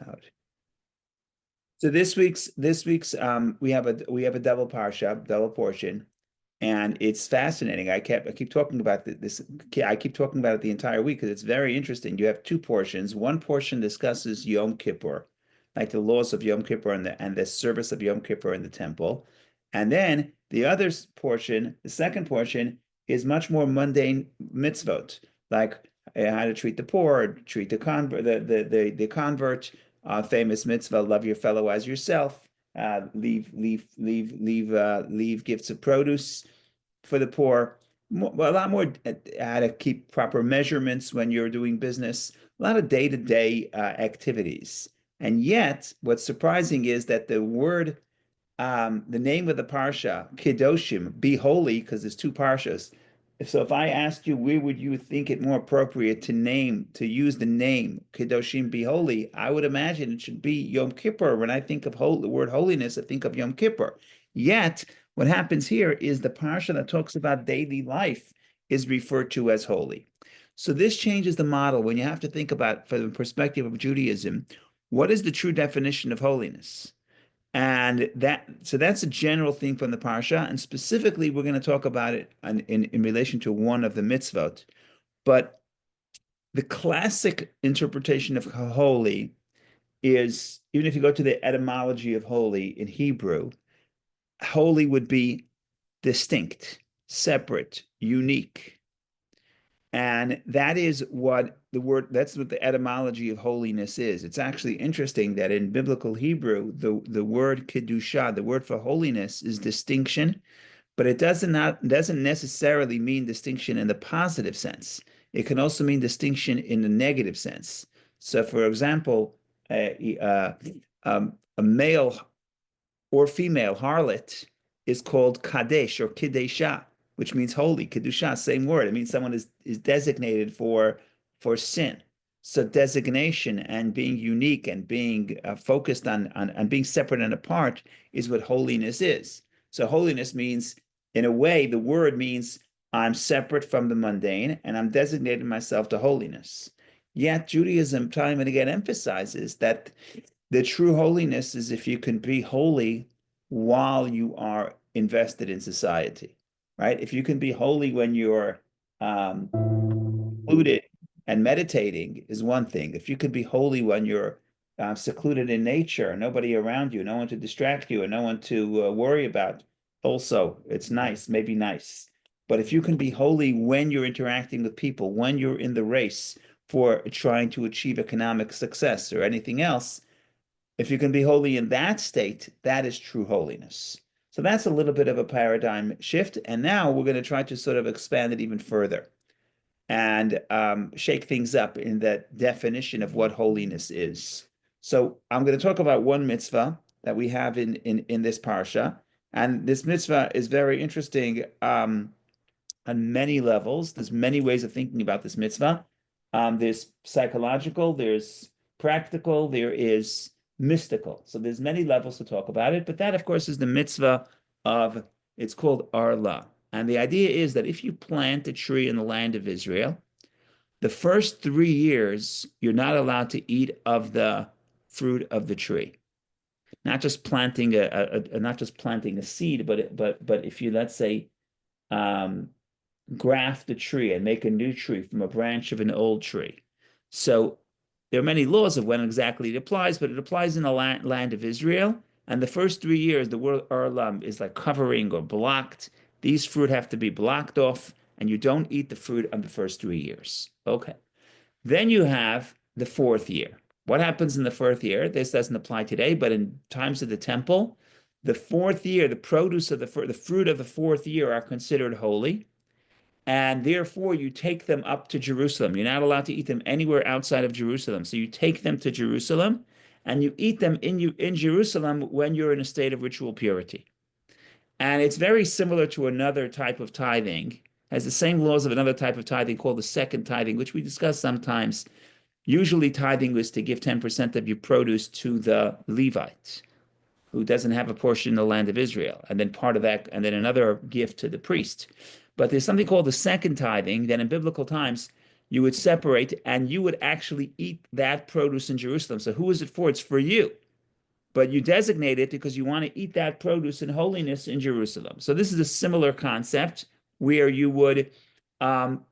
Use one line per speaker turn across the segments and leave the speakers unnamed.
loud. So this week's we have a double parsha, double portion, and it's fascinating. I keep talking about this. I keep talking about it the entire week because it's very interesting. You have two portions. One portion discusses Yom Kippur, like the laws of Yom Kippur and the service of Yom Kippur in the temple, and then the other portion, the second portion, is much more mundane mitzvot, like how to treat the poor, treat the convert, the convert, famous mitzvah, love your fellow as yourself, leave gifts of produce for the poor, a lot more how to keep proper measurements when you're doing business, a lot of day-to-day activities. And yet, what's surprising is that the name of the parsha, Kedoshim, be holy, because there's two parshas. So if I asked you, where would you think it more appropriate to use the name Kedoshim, be holy? I would imagine it should be Yom Kippur. When I think of the word holiness, I think of Yom Kippur. Yet, what happens here is the parsha that talks about daily life is referred to as holy. So this changes the model when you have to think about, from the perspective of Judaism, what is the true definition of holiness? And that's a general thing from the parsha, and specifically we're going to talk about it in relation to one of the mitzvot. But the classic interpretation of holy is, even if you go to the etymology of holy in Hebrew, holy would be distinct, separate, unique. And that's what the etymology of holiness is. It's actually interesting that in biblical Hebrew, the word kedusha, the word for holiness, is distinction, but it doesn't necessarily mean distinction in the positive sense. It can also mean distinction in the negative sense. So, for example, a male or female harlot is called kadesh or kidesha, which means holy. Kedusha, same word. It means someone is designated for sin. So designation and being unique and being focused on being separate and apart is what holiness is. So holiness means, in a way, the word means I'm separate from the mundane and I'm designating myself to holiness. Yet Judaism time and again emphasizes that the true holiness is if you can be holy while you are invested in society, right? If you can be holy when you're secluded and meditating is one thing. If you can be holy when you're secluded in nature, nobody around you, no one to distract you, and no one to worry about, also, it's nice, maybe nice. But if you can be holy when you're interacting with people, when you're in the race for trying to achieve economic success or anything else, if you can be holy in that state, that is true holiness. So that's a little bit of a paradigm shift. And now we're going to try to sort of expand it even further and shake things up in that definition of what holiness is. So I'm going to talk about one mitzvah that we have in this parsha. And this mitzvah is very interesting on many levels. There's many ways of thinking about this mitzvah. There's psychological, there's practical, there is mystical. So there's many levels to talk about it, but that, of course, is the mitzvah of, it's called Arla. And the idea is that if you plant a tree in the land of Israel, the first 3 years, you're not allowed to eat of the fruit of the tree. Not just planting a seed, but if you, let's say, graft a tree and make a new tree from a branch of an old tree. So there are many laws of when exactly it applies, but it applies in the land of Israel. And the first 3 years, the word arlam is like covering or blocked. These fruit have to be blocked off, and you don't eat the fruit of the first 3 years. Okay. Then you have the fourth year. What happens in the fourth year? This doesn't apply today, but in times of the temple, the fourth year, the produce of the fruit of the fourth year are considered holy. And therefore, you take them up to Jerusalem. You're not allowed to eat them anywhere outside of Jerusalem. So you take them to Jerusalem, and you eat them in Jerusalem when you're in a state of ritual purity. And it's very similar to another type of tithing, has the same laws of another type of tithing called the second tithing, which we discuss sometimes. Usually, tithing was to give 10% of your produce to the Levite, who doesn't have a portion in the land of Israel, and then part of that, and then another gift to the priest. But there's something called the second tithing that in biblical times, you would separate and you would actually eat that produce in Jerusalem. So who is it for? It's for you. But you designate it because you want to eat that produce in holiness in Jerusalem. So this is a similar concept where you would,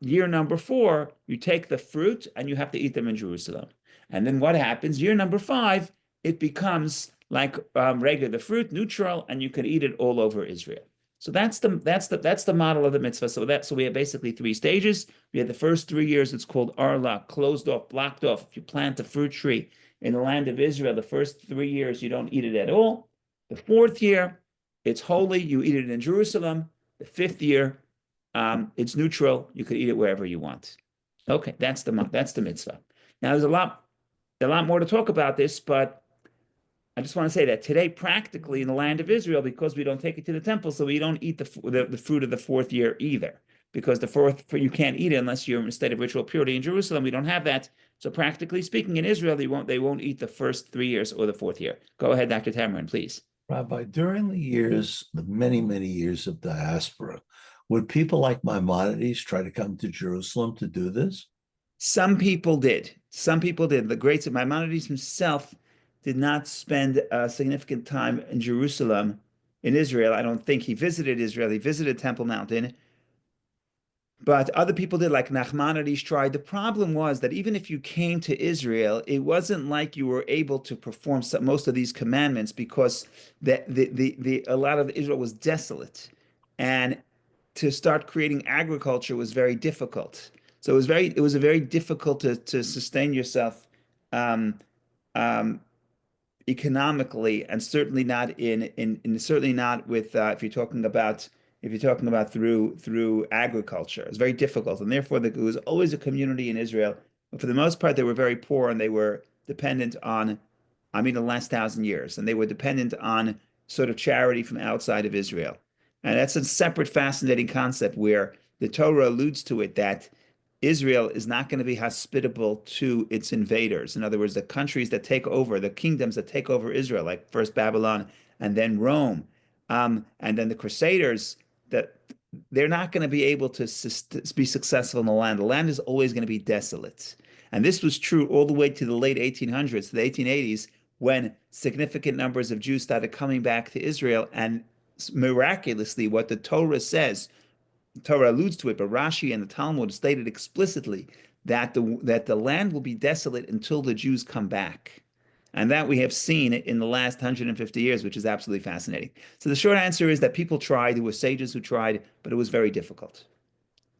year number 4, you take the fruit and you have to eat them in Jerusalem. And then what happens? Year number 5, it becomes like regular the fruit, neutral, and you can eat it all over Israel. So that's the model of the mitzvah. So we have basically 3 stages. We had the first 3 years. It's called arla, closed off, blocked off. If you plant a fruit tree in the land of Israel, the first 3 years you don't eat it at all. The 4th year, it's holy. You eat it in Jerusalem. The 5th year, it's neutral. You could eat it wherever you want. Okay, that's the mitzvah. Now there's a lot more to talk about this, but I just want to say that today, practically in the land of Israel, because we don't take it to the temple, so we don't eat the fruit of the 4th year either, because the 4th you can't eat it unless you're in a state of ritual purity. In Jerusalem, we don't have that. So practically speaking, in Israel, they won't eat the first 3 years or the 4th year. Go ahead, Dr. Tamarin, please.
Rabbi, during the many, many years of diaspora, would people like Maimonides try to come to Jerusalem to do this?
Some people did. Some people did. The great Maimonides himself did not spend a significant time in Jerusalem, in Israel. I don't think he visited Israel. He visited Temple Mountain. But other people did, like Nachmanides tried. The problem was that even if you came to Israel, it wasn't like you were able to perform most of these commandments because a lot of Israel was desolate. And to start creating agriculture was very difficult. So it was a very difficult to sustain yourself um, um, economically, and certainly not certainly not with if you're talking about through agriculture. It's very difficult, and therefore there was always a community in Israel. But for the most part, they were very poor, and they were dependent on, I mean, the last 1,000 years, and they were dependent on sort of charity from outside of Israel. And that's a separate, fascinating concept where the Torah alludes to it that Israel is not going to be hospitable to its invaders. In other words, the countries that take over, the kingdoms that take over Israel, like first Babylon and then Rome, and then the Crusaders, that they're not going to be able to be successful in the land. The land is always going to be desolate. And this was true all the way to the late 1800s, to the 1880s, when significant numbers of Jews started coming back to Israel. And miraculously, what the Torah says, Torah alludes to it, but Rashi and the Talmud stated explicitly that the land will be desolate until the Jews come back. And that we have seen in the last 150 years, which is absolutely fascinating. So the short answer is that people tried. There were sages who tried, but it was very difficult.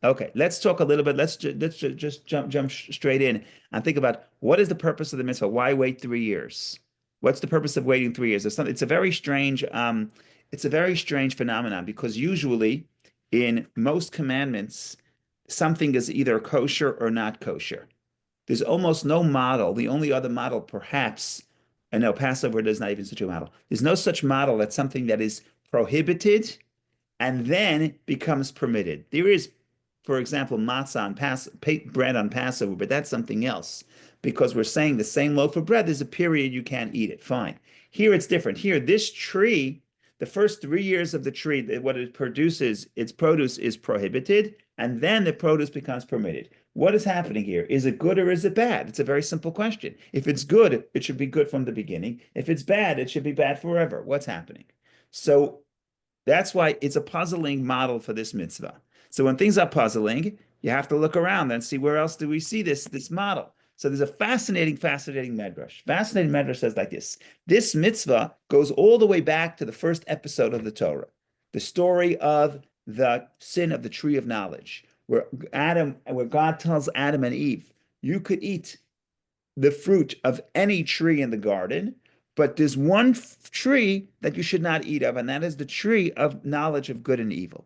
Okay, let's talk a little bit. Let's just jump straight in and think about what is the purpose of the mitzvah? Why wait 3 years? What's the purpose of waiting 3 years? It's a very strange phenomenon because usually in most commandments, something is either kosher or not kosher. There's almost no model. The only other model, perhaps, and no, Passover is not even such a model. There's no such model that something that is prohibited and then becomes permitted. There is, for example, matzah on bread on Passover, but that's something else because we're saying the same loaf of bread, there's a period you can't eat it. Fine. Here it's different. Here, this tree, the first 3 years of the tree, what it produces, its produce is prohibited, and then the produce becomes permitted. What is happening here? Is it good or is it bad? It's a very simple question. If it's good, it should be good from the beginning. If it's bad, it should be bad forever. What's happening? So that's why it's a puzzling model for this mitzvah. So when things are puzzling, you have to look around and see where else do we see this model. So there's a fascinating medrash. Fascinating medrash says like this. This mitzvah goes all the way back to the first episode of the Torah, the story of the sin of the tree of knowledge, where God tells Adam and Eve, you could eat the fruit of any tree in the garden, but there's one tree that you should not eat of, and that is the tree of knowledge of good and evil.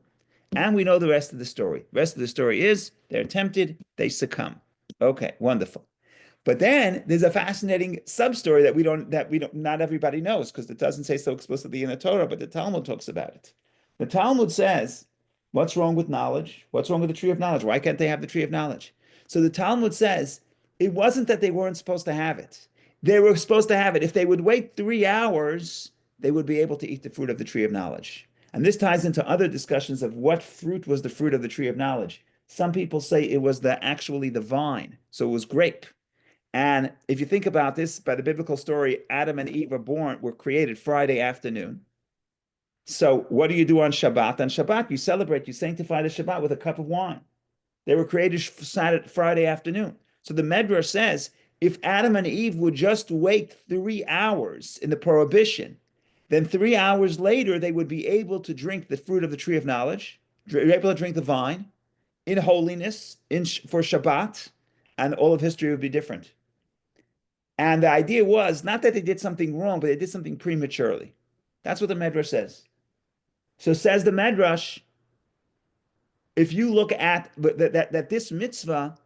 And we know the rest of the story. The rest of the story is they're tempted, they succumb. Okay, wonderful. But then there's a fascinating sub-story not everybody knows because it doesn't say so explicitly in the Torah, but the Talmud talks about it. The Talmud says, what's wrong with knowledge? What's wrong with the tree of knowledge? Why can't they have the tree of knowledge? So the Talmud says, it wasn't that they weren't supposed to have it. They were supposed to have it. If they would wait 3 hours, they would be able to eat the fruit of the tree of knowledge. And this ties into other discussions of what fruit was the fruit of the tree of knowledge. Some people say it was actually the vine, so it was grape. And if you think about this, by the biblical story, Adam and Eve were created Friday afternoon. So what do you do on Shabbat? On Shabbat, you celebrate, you sanctify the Shabbat with a cup of wine. They were created Saturday, Friday afternoon. So the Medrash says if Adam and Eve would just wait 3 hours in the prohibition, then 3 hours later they would be able to drink the fruit of the tree of knowledge, able to drink the vine in holiness for Shabbat, and all of history would be different. And the idea was not that they did something wrong, but they did something prematurely. That's what the Medrash says. So says the Medrash, if you look at that this mitzvah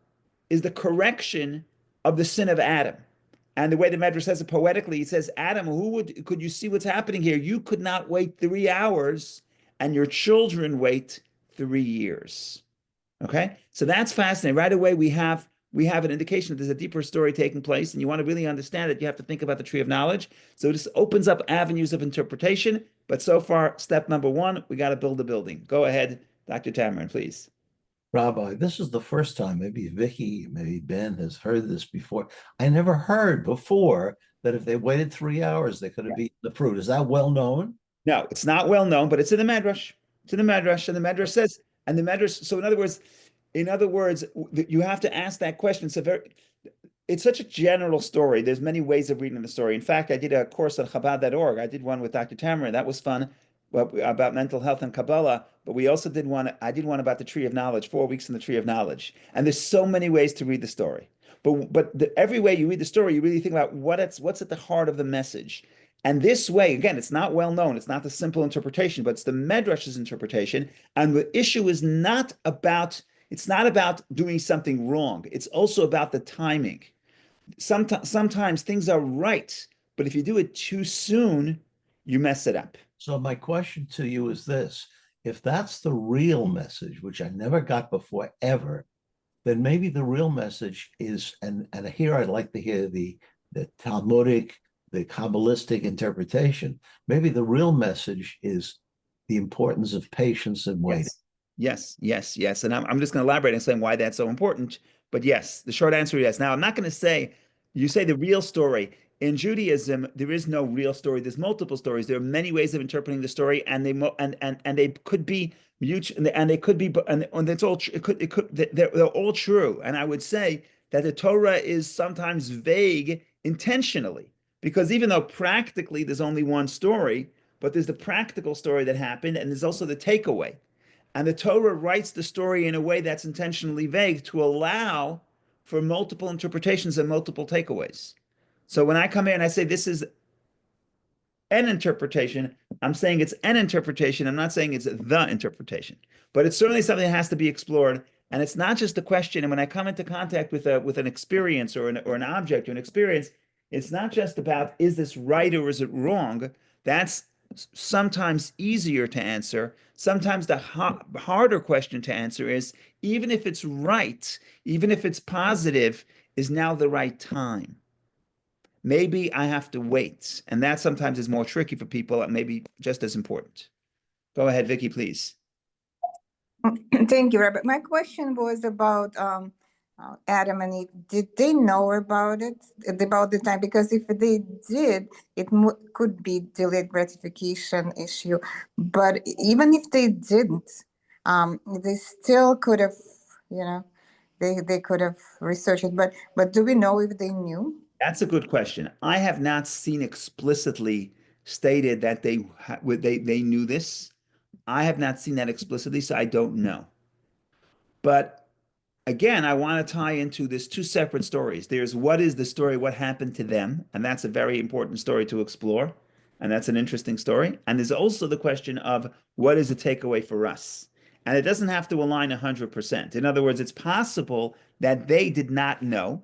is the correction of the sin of Adam. And the way the Medrash says it poetically, he says, Adam, could you see what's happening here? You could not wait 3 hours, and your children wait 3 years. Okay, so that's fascinating. Right away, we have an indication that there's a deeper story taking place, and you want to really understand it, you have to think about the tree of knowledge. So this opens up avenues of interpretation. But so far, step number one, we got to build a building. Go ahead, Dr. Tamarin, please.
Rabbi, this is the first time, maybe Vicky, maybe Ben has heard this before. I never heard before that if they waited 3 hours, they could have eaten the fruit. Is that well known?
No, it's not well known, but it's in the Medrash. It's in the Medrash, and the Medrash says, and the Medrash. So in other words, you have to ask that question. It's such a general story. There's many ways of reading the story. In fact, I did a course on Chabad.org. I did one with Dr. Tamara. That was fun, about mental health and Kabbalah. But we also did one. I did one about the Tree of Knowledge, 4 weeks in the Tree of Knowledge. And there's so many ways to read the story. But every way you read the story, you really think about what's at the heart of the message. And this way, again, it's not well known. It's not the simple interpretation, but it's the Medrash's interpretation. And the issue is not about. It's not about doing something wrong. It's also about the timing. Sometimes things are right, but if you do it too soon, you mess it up.
So my question to you is this: if that's the real message, which I never got before ever, then maybe the real message is, and here I'd like to hear the Talmudic, the Kabbalistic interpretation. Maybe the real message is the importance of patience and waiting.
Yes. Yes, yes, yes. And I'm just going to elaborate and explain why that's so important. But yes, the short answer is yes. Now, I'm not going to say, you say the real story. In Judaism, there is no real story. There's multiple stories. There are many ways of interpreting the story, and they could be mutual, and they could be, and it's all they're all true. And I would say that the Torah is sometimes vague intentionally, because even though practically there's only one story, but there's the practical story that happened, and there's also the takeaway. And the Torah writes the story in a way that's intentionally vague to allow for multiple interpretations and multiple takeaways. So when I come here and I say this is an interpretation, I'm saying it's an interpretation. I'm not saying it's the interpretation, but it's certainly something that has to be explored. And it's not just a question. And when I come into contact with an experience or an object or an experience, it's not just about is this right or is it wrong? That's sometimes easier to answer. Sometimes the harder question to answer is even if it's right, even if it's positive, is now the right time? Maybe I have to wait. And that sometimes is more tricky for people and maybe just as important. Go ahead, Vicky, please.
Thank you, Robert. My question was about Adam and Eve. Did they know about it, about the time? Because if they did, it could be delayed gratification issue. But even if they didn't, they still could have, you know, they could have researched it. But do we know if they knew?
That's a good question. I have not seen explicitly stated that they knew this. I have not seen that explicitly, so I don't know. But again, I want to tie into this two separate stories. There's what is the story, what happened to them, and that's a very important story to explore, and that's an interesting story. And there's also the question of what is the takeaway for us? And it doesn't have to align 100%. In other words, it's possible that they did not know,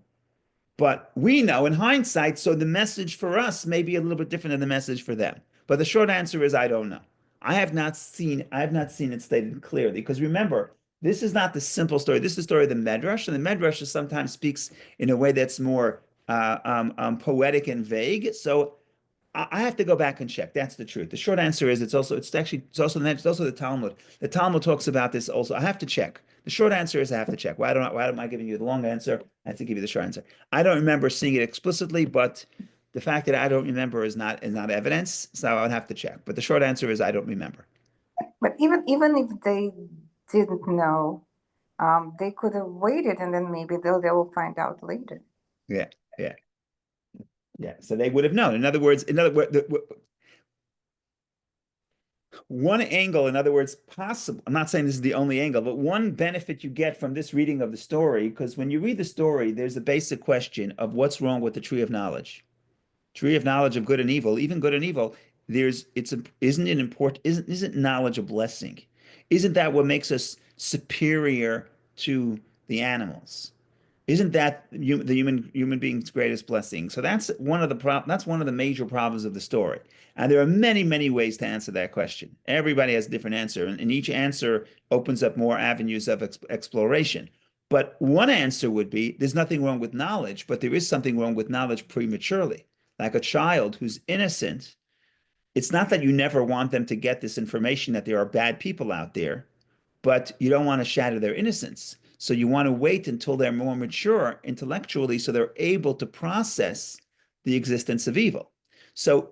but we know in hindsight, so the message for us may be a little bit different than the message for them. But the short answer is I don't know. I have not seen it stated clearly because remember, this is not the simple story. This is the story of the Medrash, and the Medrash sometimes speaks in a way that's more poetic and vague. So I have to go back and check. That's the truth. The short answer is it's also the Talmud. The Talmud talks about this also. I have to check. The short answer is I have to check. Why am I giving you the long answer? I have to give you the short answer. I don't remember seeing it explicitly, but the fact that I don't remember is not evidence, so I would have to check. But the short answer is I don't remember.
But even if they didn't know, they could have waited and then maybe they will find out later.
Yeah, yeah, yeah. So they would have known. In other words, one angle, in other words, possible. I'm not saying this is the only angle, but one benefit you get from this reading of the story, because when you read the story, there's a basic question of what's wrong with the tree of knowledge. Tree of knowledge of good and evil, even good and evil, isn't it important? Isn't knowledge a blessing? Isn't that what makes us superior to the animals? Isn't that the human being's greatest blessing? So that's one of the major problems of the story. And there are many ways to answer that question. Everybody has a different answer, and each answer opens up more avenues of exploration. But one answer would be there's nothing wrong with knowledge, but there is something wrong with knowledge prematurely. Like a child who's innocent, it's not that you never want them to get this information that there are bad people out there, but you don't want to shatter their innocence. So you want to wait until they're more mature intellectually so they're able to process the existence of evil. So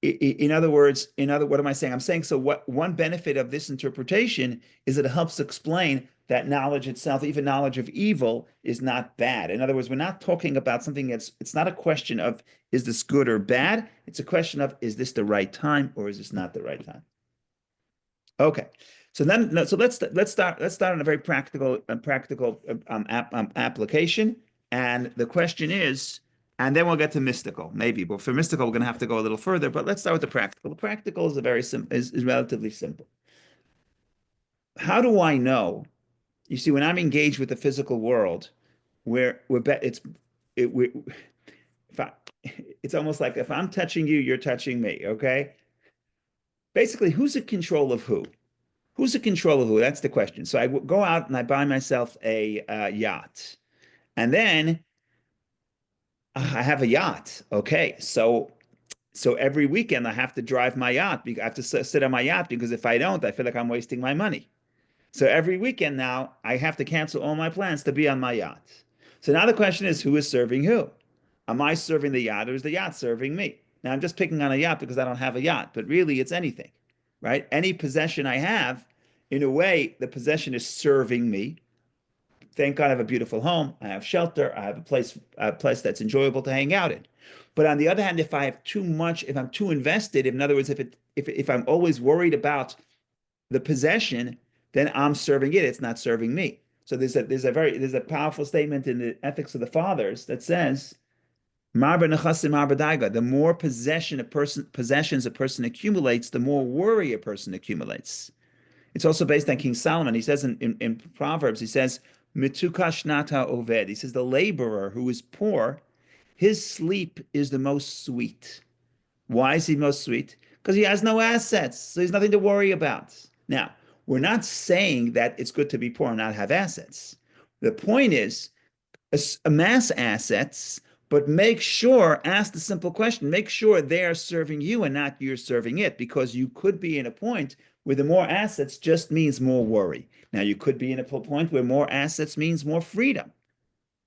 in other words, what am I saying? I'm saying so what one benefit of this interpretation is that it helps explain that knowledge itself, even knowledge of evil, is not bad. In other words, we're not talking about something it's not a question of is this good or bad? It's a question of is this the right time or is this not the right time? Okay. So let's start on a very practical application. And the question is, and then we'll get to mystical, maybe. But for mystical, we're going to have to go a little further. But let's start with the practical. The practical is a very is relatively simple. How do I know? You see, when I'm engaged with the physical world, we if I, it's almost like if I'm touching you, you're touching me. Okay. Basically, who's in control of who? Who's in control of who? That's the question. So I go out and I buy myself a yacht, and then I have a yacht. Okay, so every weekend I have to drive my yacht. I have to sit on my yacht because if I don't, I feel like I'm wasting my money. So every weekend now I have to cancel all my plans to be on my yacht. So now the question is, who is serving who? Am I serving the yacht or is the yacht serving me? Now I'm just picking on a yacht because I don't have a yacht, but really it's anything, right? Any possession I have, in a way, the possession is serving me. Thank God I have a beautiful home. I have shelter. I have a place that's enjoyable to hang out in. But on the other hand, if I have too much, if I'm too invested, in other words, if I'm always worried about the possession, then I'm serving it. It's not serving me. So there's a powerful statement in the Ethics of the Fathers that says, the more possessions a person accumulates, the more worry a person accumulates. It's also based on King Solomon. He says in Proverbs, he says, Mitukash nata oved. He says the laborer who is poor, his sleep is the most sweet. Why is he most sweet? Because he has no assets, so he's nothing to worry about. Now, we're not saying that it's good to be poor and not have assets. The point is, amass assets, but ask the simple question, make sure they are serving you and not you're serving it, because you could be in a point where the more assets just means more worry. Now, you could be in a point where more assets means more freedom,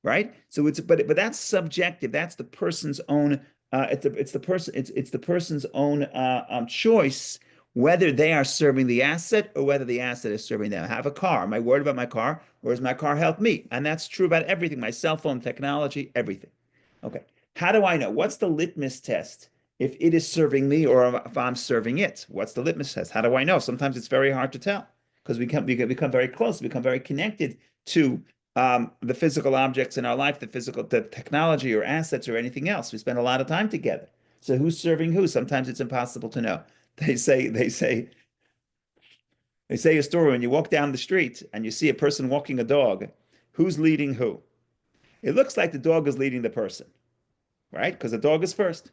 right? So but that's subjective. That's the person's own. It's the person's own choice whether they are serving the asset or whether the asset is serving them. I have a car. Am I worried about my car, or does my car help me? And that's true about everything: my cell phone, technology, everything. Okay. How do I know? What's the litmus test if it is serving me or if I'm serving it? What's the litmus test? How do I know? Sometimes it's very hard to tell because we become very close, we become very connected to the physical objects in our life, the technology or assets or anything else. We spend a lot of time together. So who's serving who? Sometimes it's impossible to know. They say a story when you walk down the street and you see a person walking a dog, who's leading who? It looks like the dog is leading the person, right? Because the dog is first.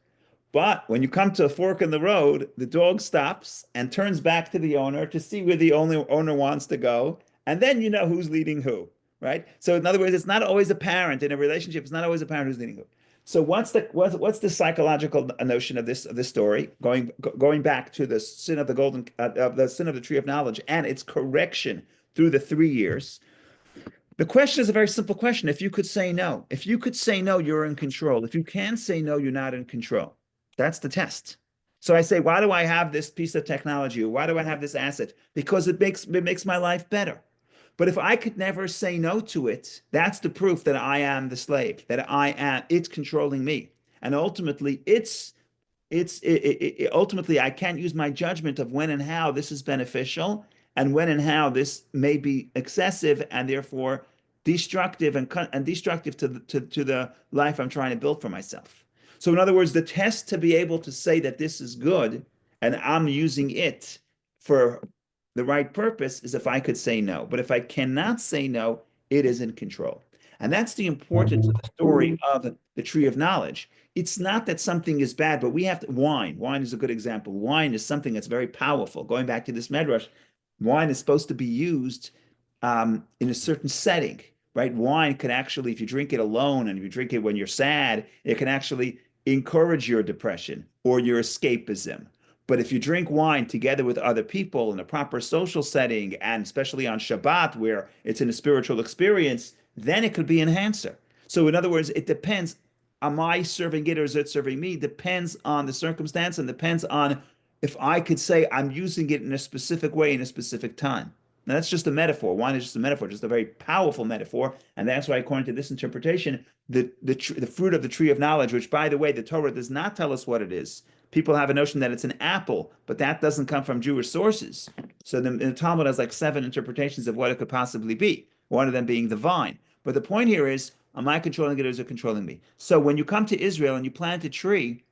But when you come to a fork in the road, the dog stops and turns back to the owner to see where the owner wants to go. And then you know who's leading who, right? So in other words, it's not always apparent in a relationship. It's not always apparent who's leading who. So what's the psychological notion of this story? Going back to the sin of the sin of the tree of knowledge and its correction through the 3 years. The question is a very simple question. If you could say no, if you could say no, you're in control. If you can say no, you're not in control. That's the test. So I say, why do I have this piece of technology? Or why do I have this asset? Because it makes my life better. But if I could never say no to it, that's the proof that I am the slave, that it's controlling me. And ultimately, ultimately I can't use my judgment of when and how this is beneficial and when and how this may be excessive and therefore destructive and destructive to the life I'm trying to build for myself. So in other words, the test to be able to say that this is good and I'm using it for the right purpose is if I could say no. But if I cannot say no, it is in control. And that's the importance of the story of the tree of knowledge. It's not that something is bad, but we have to, wine is a good example. Wine is something that's very powerful. Going back to this medrash, wine is supposed to be used in a certain setting, right? Wine can actually, if you drink it alone and if you drink it when you're sad, it can actually encourage your depression or your escapism. But if you drink wine together with other people in a proper social setting, and especially on Shabbat, where it's in a spiritual experience, then it could be an enhancer. So, in other words, it depends. Am I serving it or is it serving me? Depends on the circumstance and depends on if I could say I'm using it in a specific way in a specific time. Now, that's just a metaphor. Wine is just a metaphor, just a very powerful metaphor. And that's why, according to this interpretation, the fruit of the tree of knowledge, which, by the way, the Torah does not tell us what it is. People have a notion that it's an apple, but that doesn't come from Jewish sources. So the Talmud has like 7 interpretations of what it could possibly be, one of them being the vine. But the point here is, am I controlling it or is it controlling me? So when you come to Israel and you plant a tree,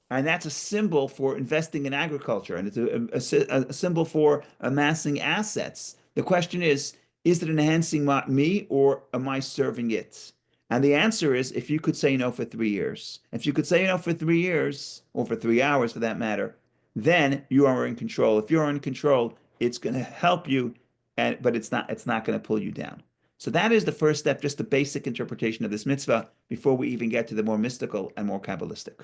and that's a symbol for investing in agriculture, and it's a symbol for amassing assets. The question is it enhancing me or am I serving it? And the answer is if you could say no for 3 years, if you could say no for 3 years, or for 3 hours for that matter, then you are in control. If you're in control, it's going to help you, but it's not going to pull you down. So that is the first step, just the basic interpretation of this mitzvah before we even get to the more mystical and more Kabbalistic.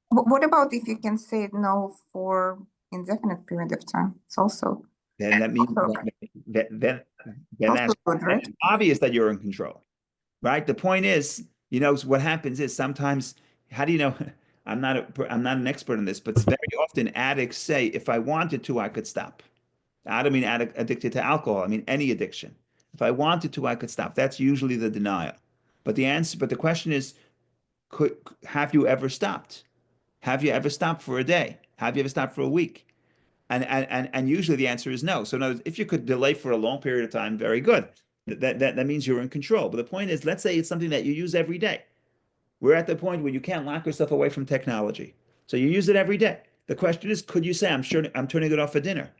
What about if you can say no for indefinite period of time? It's also
Then that means
okay.
then
Also
that's
good, right?
obvious that you're in control, right? The point is, what happens is sometimes, how do you know? I'm not an expert in this, but very often addicts say, if I wanted to, I could stop. I don't mean addicted to alcohol. I mean any addiction. If I wanted to, I could stop. That's usually the denial. But the question is, have you ever stopped? Have you ever stopped for a day? Have you ever stopped for a week? And usually the answer is no. So in other words, if you could delay for a long period of time, very good. That means you're in control. But the point is, let's say it's something that you use every day. We're at the point where you can't lock yourself away from technology. So you use it every day. The question is, could you say, I'm turning it off for dinner?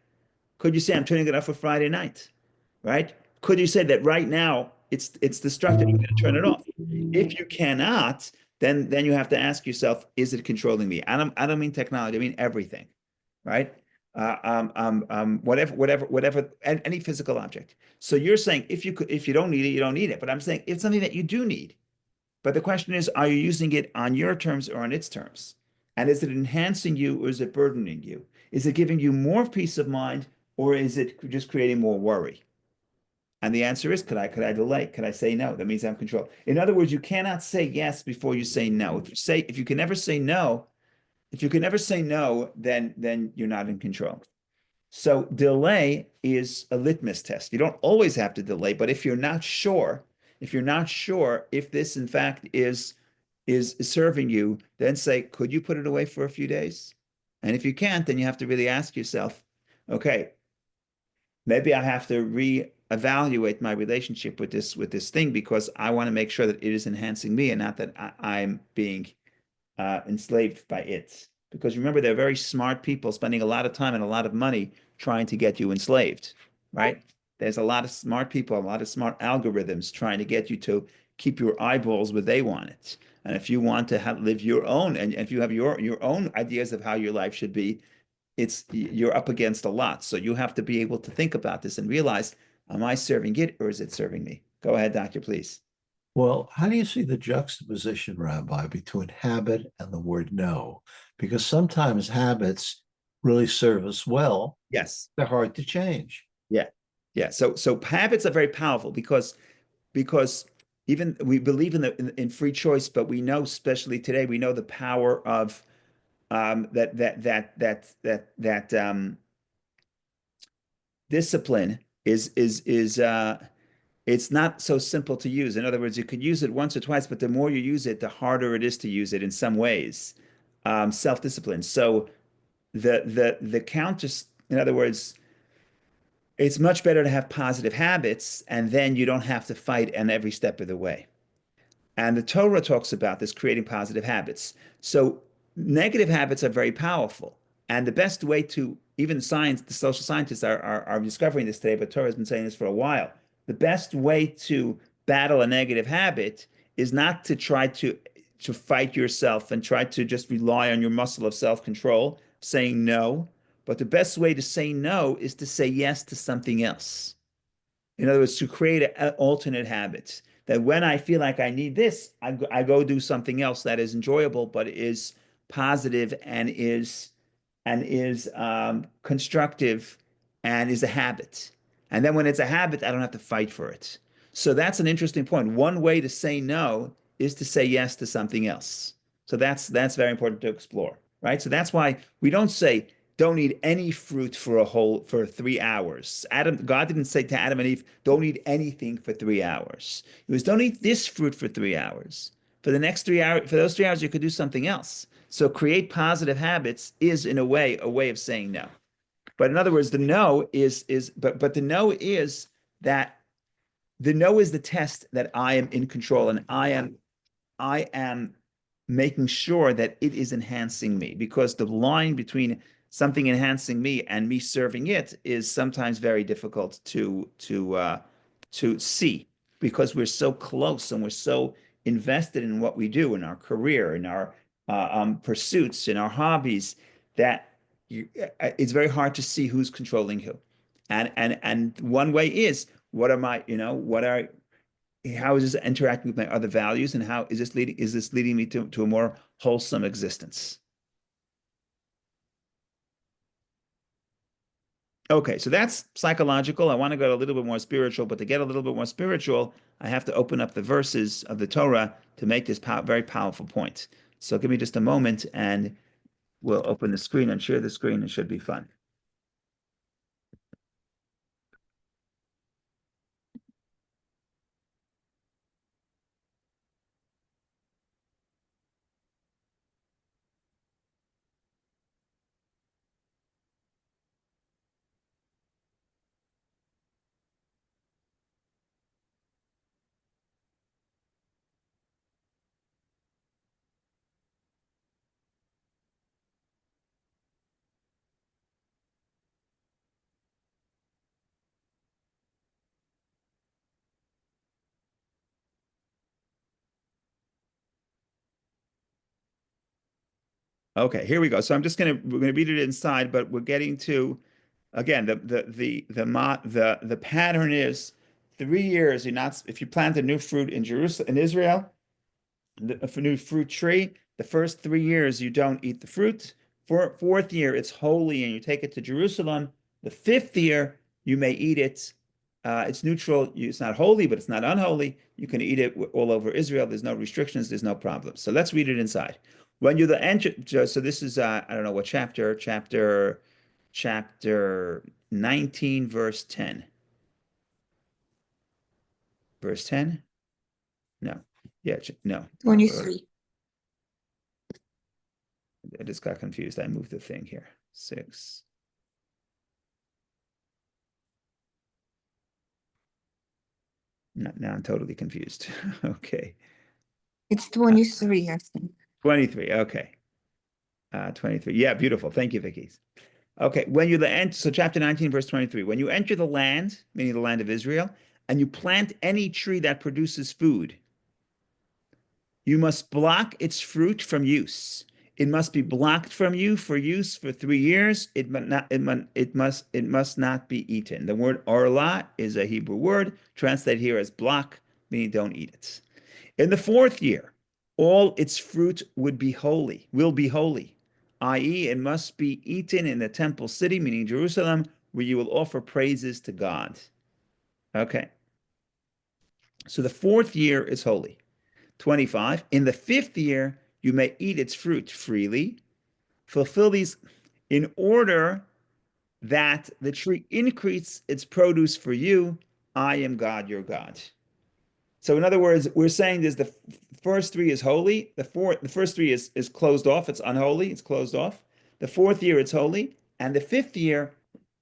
Could you say, I'm turning it off for Friday night? Right? Could you say that right now it's destructive, I'm going to turn it off? If you cannot, then you have to ask yourself, is it controlling me? I don't mean technology, I mean everything, right? Whatever, any physical object. So you're saying if you don't need it, you don't need it. But I'm saying it's something that you do need. But the question is, are you using it on your terms or on its terms? And is it enhancing you or is it burdening you? Is it giving you more peace of mind or is it just creating more worry? And the answer is, could I delay? Could I say no? That means I'm control. In other words, you cannot say yes before you say no. If you can never say no, then you're not in control. So delay is a litmus test. You don't always have to delay, but if you're not sure, if this in fact is serving you, then say, could you put it away for a few days? And if you can't, then you have to really ask yourself, okay, maybe I have to reevaluate my relationship with this thing because I want to make sure that it is enhancing me and not that I'm being enslaved by it. Because remember, they're very smart people spending a lot of time and a lot of money trying to get you enslaved, right? There's a lot of smart people, a lot of smart algorithms trying to get you to keep your eyeballs where they want it. And if you want to live your own, and if you have your own ideas of how your life should be, you're up against a lot. So you have to be able to think about this and realize, am I serving it or is it serving me? Go ahead, doctor, please.
Well, how do you see the juxtaposition, Rabbi, between habit and the word no? Because sometimes habits really serve us well.
Yes.
They're hard to change.
Yeah. Yeah. So habits are very powerful because even we believe in free choice, but we know, especially today, we know the power of that discipline is it's not so simple to use. In other words, you could use it once or twice, but the more you use it, the harder it is to use it in some ways. Self-discipline. So the counter, in other words, it's much better to have positive habits, and then you don't have to fight on every step of the way. And the Torah talks about this creating positive habits. So negative habits are very powerful. And the best way to, even science, the social scientists are discovering this today, but Torah has been saying this for a while. The best way to battle a negative habit is not to try to fight yourself and try to just rely on your muscle of self-control, saying no. But the best way to say no is to say yes to something else. In other words, to create alternate habits that when I feel like I need this, I go do something else that is enjoyable, but is positive and is constructive and is a habit. And then when it's a habit, I don't have to fight for it. So that's an interesting point. One way to say no is to say yes to something else. So that's very important to explore, right? So that's why we don't say don't eat any fruit for 3 hours. God didn't say to Adam and Eve, don't eat anything for 3 hours. It was don't eat this fruit for 3 hours. For the next 3 hours, for those 3 hours, you could do something else. So create positive habits is in a way of saying no. But in other words, the no is the no is that the no is the test that I am in control and I am making sure that it is enhancing me, because the line between something enhancing me and me serving it is sometimes very difficult to see, because we're so close and we're so invested in what we do, in our career, in our pursuits, in our hobbies, that it's very hard to see who's controlling who. And one way is, what am I, what are how is this interacting with my other values, and how is this leading me to a more wholesome existence? Okay, so that's psychological. I want to go a little bit more spiritual, but to get a little bit more spiritual, I have to open up the verses of the Torah to make this very powerful point. So give me just a moment and we'll open the screen and share the screen. It should be fun. Okay, here we go. So we're gonna read it inside, but we're getting to, again, the pattern is 3 years. You're not, if you plant a new fruit in Jerusalem, in Israel, a new fruit tree, the first 3 years you don't eat the fruit. Fourth year it's holy and you take it to Jerusalem. The fifth year you may eat it. It's neutral. It's not holy, but it's not unholy. You can eat it all over Israel. There's no restrictions. There's no problem. So let's read it inside. When you the enter, so this is I don't know what chapter 19, verse 10. Verse 10? No. Yeah, no.
23.
I just got confused. I moved the thing here. 6. Now I'm totally confused. Okay.
It's 23, I think.
23. Okay. 23. Yeah, beautiful. Thank you, Vicky. Okay. When you enter, so chapter 19, verse 23. When you enter the land, meaning the land of Israel, and you plant any tree that produces food, you must block its fruit from use. It must be blocked from you for use for 3 years. It must not be eaten. The word orla is a Hebrew word, translated here as block, meaning don't eat it. In the fourth year, all its fruit will be holy, i.e., it must be eaten in the temple city, meaning Jerusalem, where you will offer praises to God. Okay. So the fourth year is holy. 25. In the fifth year, you may eat its fruit freely. Fulfill these in order that the tree increase its produce for you. I am God, your God. So in other words, we're saying there's the first three is holy. The first three is closed off. It's unholy. It's closed off. The fourth year it's holy, and the fifth year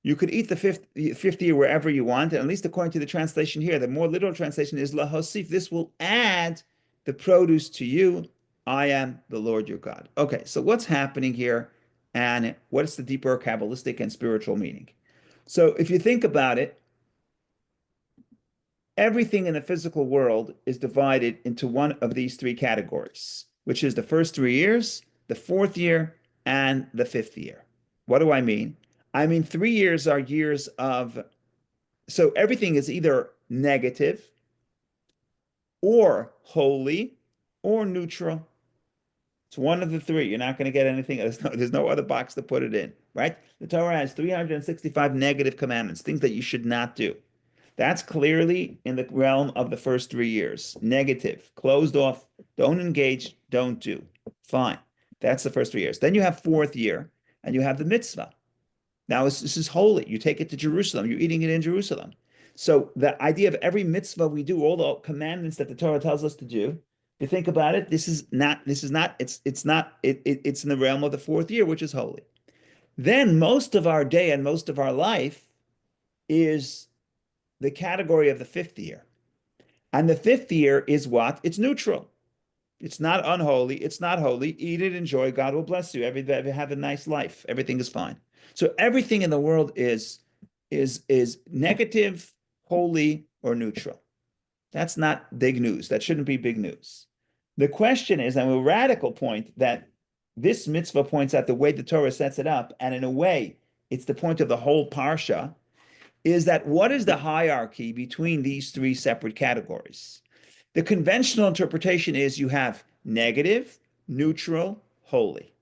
you could eat the fifth year wherever you want. And at least according to the translation here, the more literal translation is lahosif. This will add the produce to you. I am the Lord your God. Okay, so what's happening here, and what is the deeper Kabbalistic and spiritual meaning? So if you think about it, everything in the physical world is divided into one of these three categories, which is the first 3 years, the fourth year, and the fifth year. What do I mean? I mean, 3 years are years of, so everything is either negative or holy or neutral. It's one of the three. You're not going to get anything. There's no other box to put it in, right? The Torah has 365 negative commandments, things that you should not do. That's clearly in the realm of the first 3 years. Negative, closed off, don't engage, don't do. Fine. That's the first 3 years. Then you have fourth year, and you have the mitzvah. Now this is holy. You take it to Jerusalem. You're eating it in Jerusalem. So the idea of every mitzvah we do, all the commandments that the Torah tells us to do, if you think about it, it's in the realm of the fourth year, which is holy. Then most of our day and most of our life is the category of the fifth year. And the fifth year is what? It's neutral. It's not unholy. It's not holy. Eat it, enjoy. God will bless you. Have a nice life. Everything is fine. So everything in the world is negative, holy, or neutral. That's not big news. That shouldn't be big news. The question is, and a radical point that this mitzvah points out the way the Torah sets it up, and in a way, it's the point of the whole parsha, is that what is the hierarchy between these three separate categories? The conventional interpretation is you have negative, neutral, holy.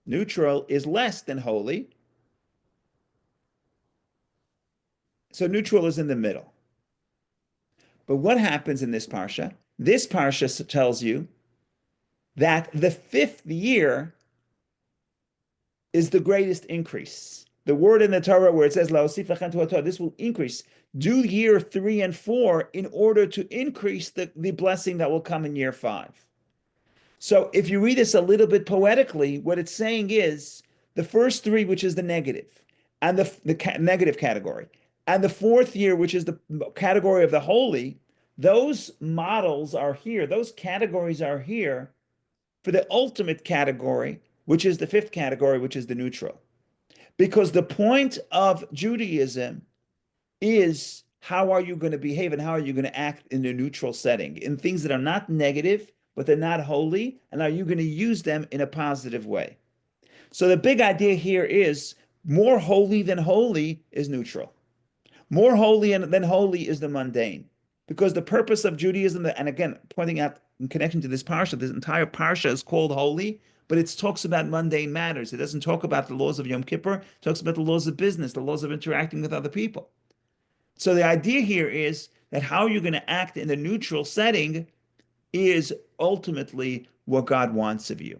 Neutral is less than holy. So neutral is in the middle. But what happens in this parsha? This parsha tells you that the fifth year is the greatest increase. The word in the Torah where it says, this will increase. Do year 3 and 4 in order to increase the blessing that will come in year 5. So if you read this a little bit poetically, what it's saying is the first 3, which is the negative, and the negative category, and the fourth year, which is the category of the holy, those models are here, those categories are here for the ultimate category, which is the fifth category, which is the neutral. Because the point of Judaism is how are you going to behave and how are you going to act in a neutral setting, in things that are not negative, but they're not holy, and are you going to use them in a positive way? So the big idea here is more holy than holy is neutral. More holy than holy is the mundane. Because the purpose of Judaism, and again, pointing out in connection to this parsha, this entire parsha is called holy, but it talks about mundane matters. It doesn't talk about the laws of Yom Kippur. It talks about the laws of business, the laws of interacting with other people. So the idea here is that how you're going to act in the neutral setting is ultimately what God wants of you.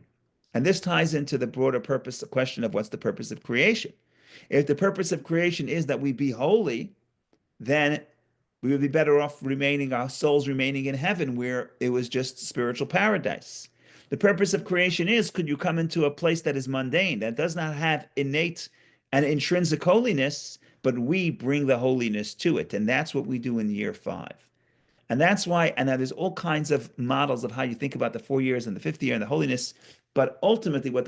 And this ties into the broader purpose, the question of what's the purpose of creation. If the purpose of creation is that we be holy, then we would be better off our souls remaining in heaven where it was just spiritual paradise. The purpose of creation is, could you come into a place that is mundane, that does not have innate and intrinsic holiness, but we bring the holiness to it. And that's what we do in year 5. And that's why, and now there's all kinds of models of how you think about the 4 years and the fifth year and the holiness. But ultimately, what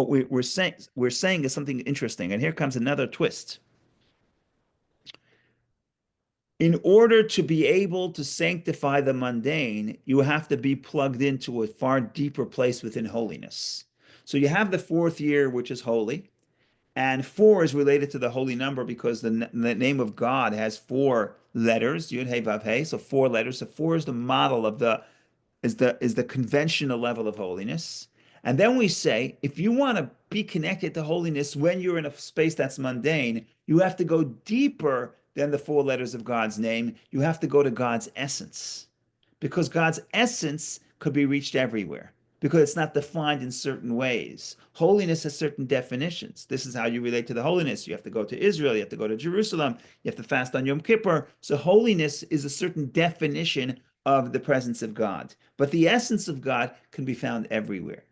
we're saying is something interesting. And here comes another twist. In order to be able to sanctify the mundane, you have to be plugged into a far deeper place within holiness. So you have the fourth year, which is holy, and 4 is related to the holy number because the name of God has 4 letters, Yud Hey Vav Hey, so 4 letters. So 4 is the model of is the conventional level of holiness. And then we say, if you want to be connected to holiness when you're in a space that's mundane, you have to go deeper than the four letters of God's name. You have to go to God's essence, because God's essence could be reached everywhere, because it's not defined in certain ways. Holiness has certain definitions. This is how you relate to the holiness. You have to go to Israel, you have to go to Jerusalem, you have to fast on Yom Kippur. So holiness is a certain definition of the presence of God. But the essence of God can be found everywhere.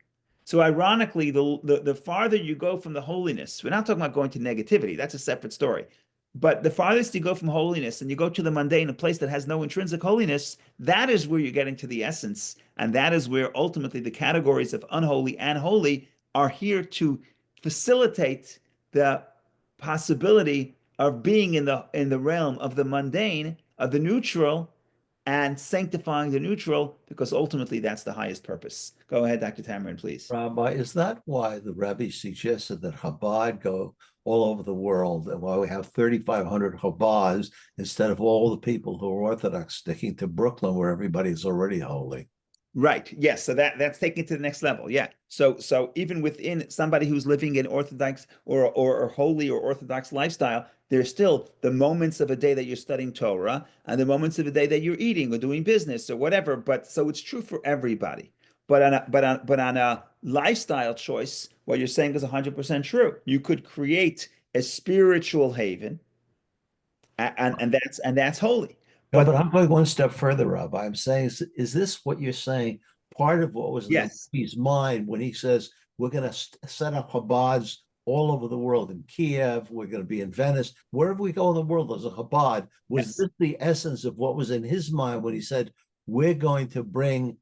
So ironically, the farther you go from the holiness, we're not talking about going to negativity, that's a separate story. But the farthest you go from holiness and you go to the mundane, a place that has no intrinsic holiness, that is where you're getting to the essence. And that is where ultimately the categories of unholy and holy are here to facilitate the possibility of being in the realm of the mundane, of the neutral, and sanctifying the neutral, because ultimately that's the highest purpose. Go ahead, Dr. Tamarin, please.
Rabbi, is that why the Rebbe suggested that Chabad go all over the world, and why we have 3,500 Chabads instead of all the people who are Orthodox sticking to Brooklyn, where everybody's already holy?
Right. Yes. So that's taking it to the next level. Yeah. So even within somebody who's living in Orthodox or holy or Orthodox lifestyle, there's still the moments of a day that you're studying Torah and the moments of a day that you're eating or doing business or whatever. But so it's true for everybody. But on a lifestyle choice, what you're saying is 100% true. You could create a spiritual haven, and that's holy.
No,
But
but I'm going one step further, Rabbi. I'm saying, is this what you're saying? Part of what was in the
yes,
Rebbe's mind when he says we're going to set up Chabads all over the world, in Kiev, we're going to be in Venice, wherever we go in the world, there's a Chabad. Was
yes.
this the essence of what was in his mind when he said we're going to bring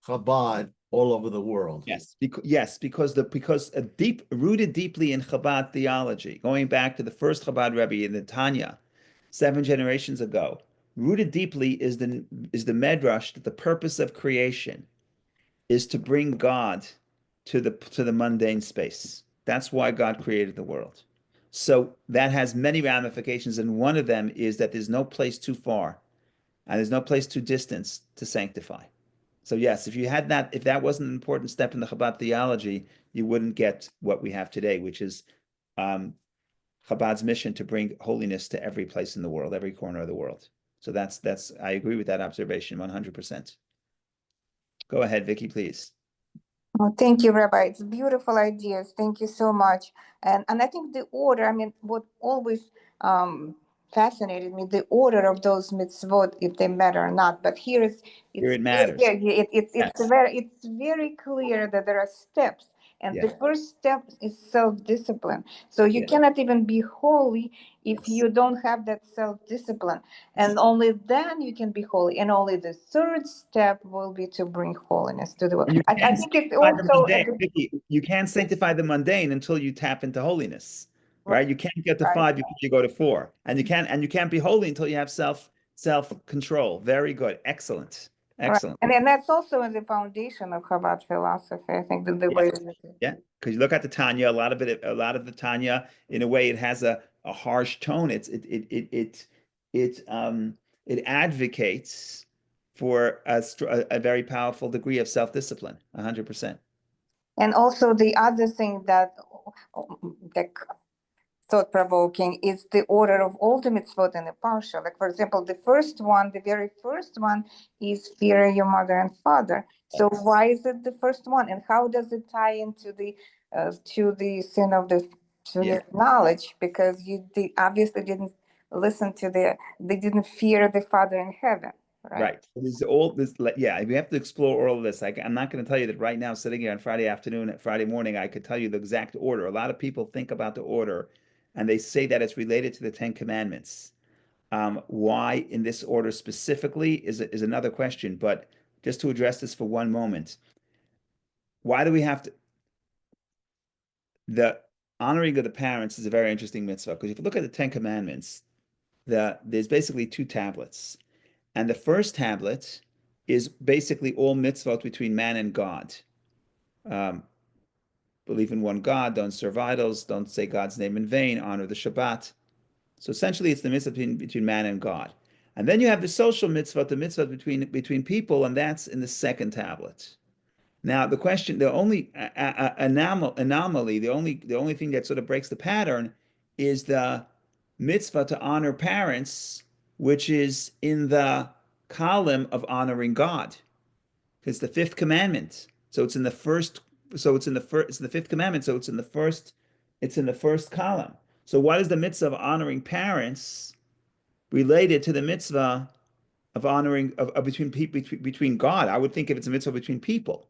Chabad all over the world?
Because a deep rooted deeply in Chabad theology, going back to the first Chabad Rebbe in the Tanya, 7 generations ago, rooted deeply is the medrash that the purpose of creation is to bring God to the mundane space. That's why God created the world. So that has many ramifications, and one of them is that there's no place too far and there's no place too distant to sanctify. So yes, if that wasn't an important step in the Chabad theology, you wouldn't get what we have today, which is um, Chabad's mission to bring holiness to every place in the world, every corner of the world. So that's I agree with that observation 100%. Go ahead, Vicky, please.
Oh, thank you, Rabbi. It's beautiful ideas. Thank you so much. And I think the order, I mean, what always um, fascinated me, the order of those mitzvot, if they matter or not. But here
Here
it's
it
very,
matters.
yeah,
Yes.
it's very clear that there are steps. And
Yeah.
the first step is self-discipline. So you
Yeah.
cannot even be holy if
Yes.
you don't have that self-discipline. And only then you can be holy. And only the third step will be to bring holiness to the world.
And you
I
can't
think it's
sanctify the
also
mundane, Vicky. You can't sanctify the mundane until you tap into holiness,
right,
right? You can't get to
right,
five before you go to four, and you can't be holy until you have self control. Very good, excellent,
right.
excellent.
And then that's also in the foundation of Chabad philosophy. I think that the
Yeah,
way
yeah. Because you look at the Tanya, a lot of the Tanya, in a way, it has a harsh tone. It advocates for a very powerful degree of self-discipline, 100%.
and also the other thing that thought provoking is the order of all the mitzvot in the parsha. Like, for example, the very first one is fear your mother and father. So why is it the first one, and how does it tie into the sin of the to
Yeah.
the knowledge? Because they obviously didn't they didn't fear the Father in heaven, right?
Right. So there's all this, yeah, we have to explore all of this. I'm not going to tell you that right now, sitting here on Friday afternoon, Friday morning, I could tell you the exact order. A lot of people think about the order and they say that it's related to the Ten Commandments. Why in this order specifically is another question. But just to address this for one moment, why do we have to? The honoring of the parents is a very interesting mitzvah, because if you look at the Ten Commandments, there's basically two tablets. And the first tablet is basically all mitzvot between man and God. Um, Believe in one God, don't serve idols, don't say God's name in vain, honor the Shabbat. So essentially, it's the mitzvah between man and God. And then you have the social mitzvah, the mitzvah between people, and that's in the second tablet. Now, the question, the only anomaly, the only thing that sort of breaks the pattern is mitzvah to honor parents, which is in the column of honoring God. It's the fifth commandment. So it's in the first, so it's in the first, it's the fifth commandment. So it's in the first column. So why is the mitzvah of honoring parents related to the mitzvah of honoring of between God? I would think if it's a mitzvah between people.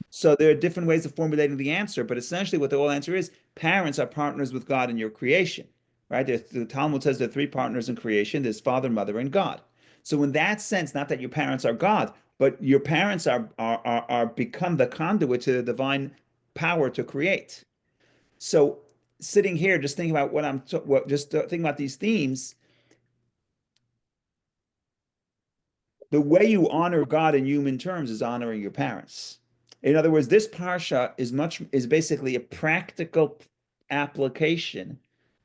So there are different ways of formulating the answer, but essentially what the whole answer is, parents are partners with God in your creation, right? The Talmud says there are three partners in creation. There's father, mother, and God. So in that sense, not that your parents are God, but your parents are become the conduit to the divine power to create. So sitting here, just thinking about thinking about these themes, the way you honor God in human terms is honoring your parents. In other words, this parsha is basically a practical application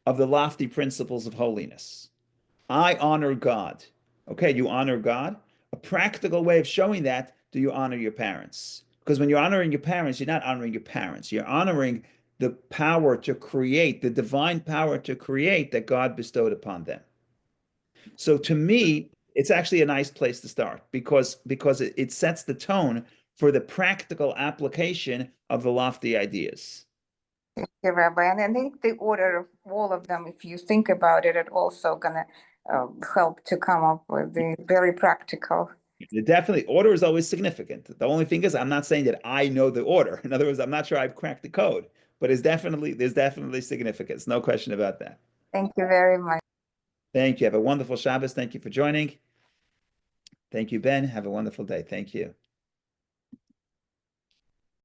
of the lofty principles of holiness. I honor God. Okay, you honor God. A practical way of showing that, do you honor your parents? Because when you're honoring your parents, you're not honoring your parents. You're honoring the power to create, the divine power to create that God bestowed upon them. So to me, it's actually a nice place to start because it sets the tone for the practical application of the lofty ideas.
Yeah, Rabbi, and I think the order of all of them, if you think about it, it also gonna help to come up with the very practical.
Definitely, order is always significant. The only thing is, I'm not saying that I know the order. In other words, I'm not sure I've cracked the code, but there's definitely significance. No question about that.
Thank you very much.
Thank you. Have a wonderful Shabbos. Thank you for joining. Thank you, Ben. Have a wonderful day. Thank you.